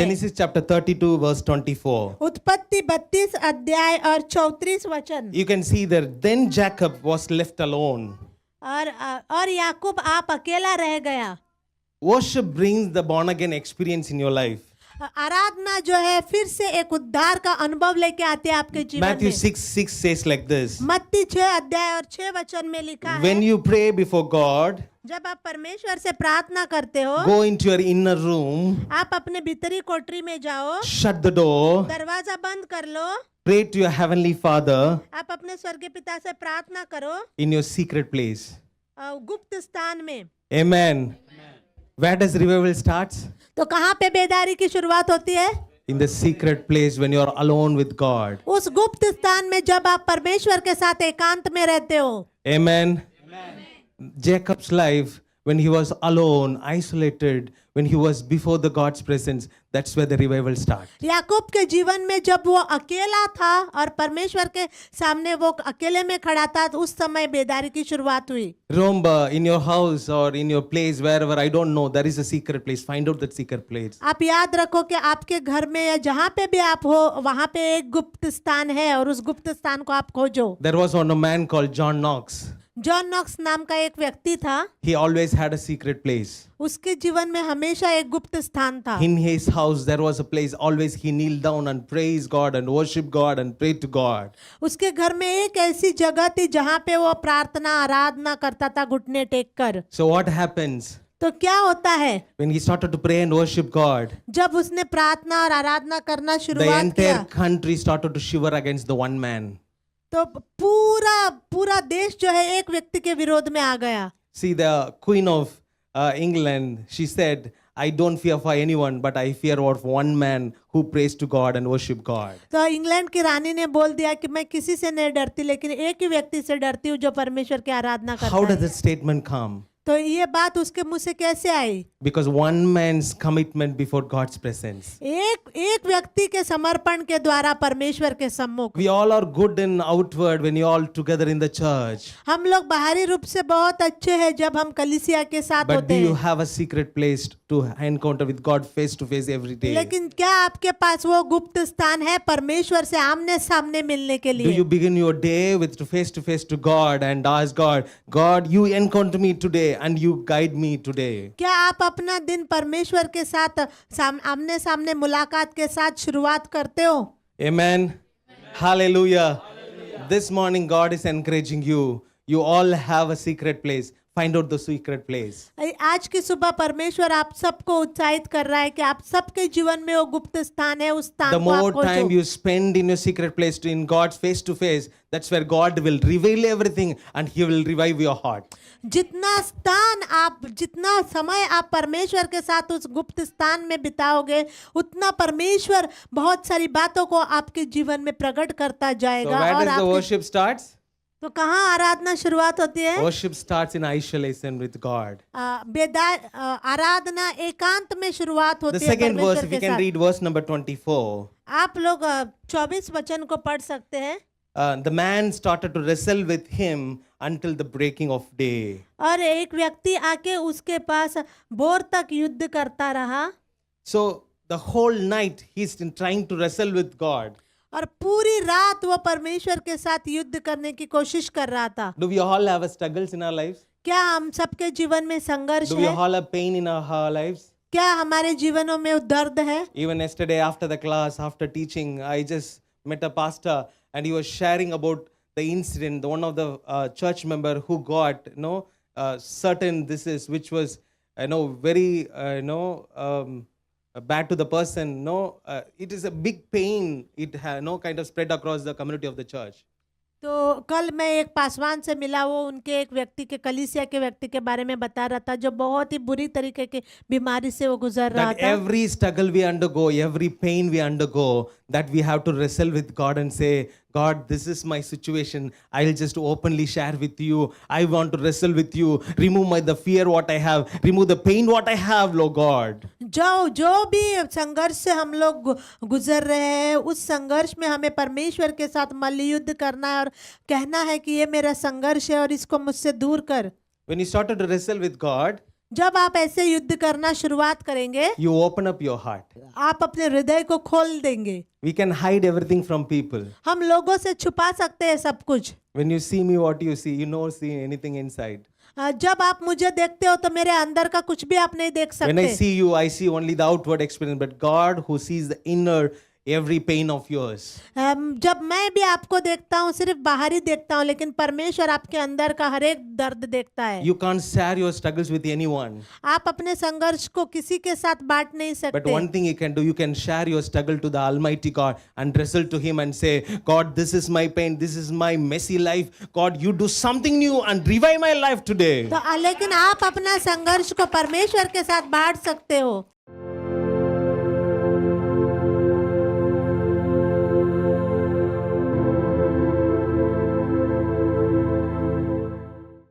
Genesis chapter 32 verse 24. उत्पत्ति 32 अध्याय और 34 वचन। You can see there, then Jacob was left alone. और याकूब आप अकेला रह गया। Worship brings the born again experience in your life. आराधना जो है फिर से एक उद्धार का अनुभव लेके आते हैं आपके जीवन Matthew में। 6:6 says like this. मत्ती 6 अध्याय और 6 वचन में लिखा है, When you pray before God, जब आप परमेश्वर से प्रार्थना करते हो, go into your inner room, आप अपने भीतरी कोठरी में जाओ, shut the door, दरवाजा बंद कर लो, pray to your heavenly Father आप अपने स्वर्गीय पिता से प्रार्थना करो in your secret place. गुप्त स्थान में। Amen. Where does revival starts? तो कहाँ पे बेदारी की शुरुआत होती है? In the secret place when you are alone with God. उस गुप्त स्थान में जब आप परमेश्वर के साथ एकांत में रहते हो। Amen. Jacob's life, when he was alone, isolated, when he was before the God's presence, that's where the revival starts. याकूब के जीवन में जब वो अकेला था और परमेश्वर के सामने वो अकेले में खड़ा था, तो उस समय बेदारी की शुरुआत हुई। Remember, in your house or in your place, wherever, I don't know, there is a secret place. Find out that secret place. आप याद रखो कि आपके घर में या जहाँ पे भी आप हो, वहाँ पे एक गुप्त स्थान है और उस गुप्त स्थान को आप खोजो। There was one man called John Knox. John Knox नाम का एक व्यक्ति था। He always had a secret place. उसके जीवन में हमेशा एक गुप्त स्थान था। In his house, there was a place, always he kneeled down and praised God and worshiped God and prayed to God. उसके घर में एक ऐसी जगह थी जहाँ पे वो प्रार्थना आराधना करता था घुटने टेक कर। So what happens? तो क्या होता है When he started to pray and worship God, जब उसने प्रार्थना और आराधना करना the शुरुआत entire किया, country started to shiver against the one man. तो पूरा देश जो है एक व्यक्ति के विरोध में आ गया। See, the Queen of England, she said, I don't fear for anyone, but I fear of one man who prays to God and worship God. तो इंग्लैंड की रानी ने बोल दिया कि मैं किसी से नहीं डरती, लेकिन एक ही व्यक्ति से डरती हूँ जो परमेश्वर की आराधना करता How does है। that statement come? तो ये बात उसके मुंह से कैसे आई? Because one man's commitment before God's presence. एक व्यक्ति के समर्पण के द्वारा परमेश्वर के सम्मुख। We all are good in outward when you all together in the church. हम लोग बाहरी रूप से बहुत अच्छे हैं जब हम कलीसिया के साथ But होते do you हैं, have a secret place to encounter with God face to face every day? लेकिन क्या आपके पास वो गुप्त स्थान है परमेश्वर से आमने सामने मिलने के Do लिए? you begin your day with to face to God and ask God, God, you encounter me today and you guide me today? क्या आप अपना दिन परमेश्वर के साथ आमने सामने मुलाकात के साथ शुरुआत करते हो? Amen. Hallelujah. This morning God is encouraging you. You all have a secret place. Find out the secret place. आज की सुबह परमेश्वर आप सबको उत्साहित कर रहा है कि आप सबके जीवन में वो गुप्त स्थान है, उस The स्थान को आप more time खोजो। you spend in your secret place in God's face to face, that's where God will reveal everything and He will revive your heart. जितना समय आप परमेश्वर के साथ उस गुप्त स्थान में बिताओगे, उतना परमेश्वर बहुत सारी बातों को आपके जीवन में प्रकट करता So जाएगा। where और does the आपके worship starts? तो कहाँ आराधना शुरुआत होती है? Worship starts in isolation with God. आराधना एकांत में शुरुआत The होती है second verse, परमेश्वर if you के can साथ। read verse number 24. आप लोग 24 वचन को पढ़ सकते हैं। The man started to wrestle with him until the breaking of day. और एक व्यक्ति आके उसके पास भोर तक युद्ध करता रहा। So the whole night he's trying to wrestle with God. और पूरी रात वो परमेश्वर के साथ युद्ध करने की कोशिश कर रहा था। Do we all have struggles in our lives? क्या हम सबके जीवन में संघर्ष Do we है? all have pain in our lives? क्या हमारे जीवनों में दर्द है? Even yesterday after the class, after teaching, I just met a pastor and he was sharing about the incident, one of the church member who got, certain disease, which was, very, bad to the person. It is a big pain. It kind of spread across the community of the church. तो कल मैं एक पासवान से मिला, वो उनके एक व्यक्ति के कलीसिया के व्यक्ति के बारे में बता रहा था जो बहुत ही बुरी तरीके की बीमारी से वो गुजर रहा That था। every struggle we undergo, every pain we undergo, that we have to wrestle with God and say, God, this is my situation. I'll just openly share with you. I want to wrestle with you. Remove the fear what I have. Remove the pain what I have, Lord God. जो भी संघर्ष से हम लोग गुजर रहे हैं, उस संघर्ष में हमें परमेश्वर के साथ मल्लयुद्ध करना है और कहना है कि ये मेरा संघर्ष है और इसको मुझसे दूर कर। When he started to wrestle with God, जब आप ऐसे युद्ध करना शुरुआत करेंगे, you open up your heart. आप अपने हृदय को खोल देंगे। We can hide everything from people. हम लोगों से छुपा सकते हैं सब कुछ। When you see me, what you see, you don't see anything inside. जब आप मुझे देखते हो तो मेरे अंदर का कुछ भी आप नहीं देख When I सकते। see you, I see only the outward experience, but God who sees the inner, every pain of yours. जब मैं भी आपको देखता हूँ सिर्फ बाहरी देखता हूँ, लेकिन परमेश्वर आपके अंदर का हर एक दर्द देखता है। You can't share your struggles with anyone. आप अपने संघर्ष को किसी के साथ बांट नहीं But सकते। one thing you can share your struggle to the Almighty God and wrestle to Him and say, God, this is my pain, this is my messy life. God, you do something new and revive my life today. तो लेकिन आप अपना संघर्ष को परमेश्वर के साथ बांट सकते हो।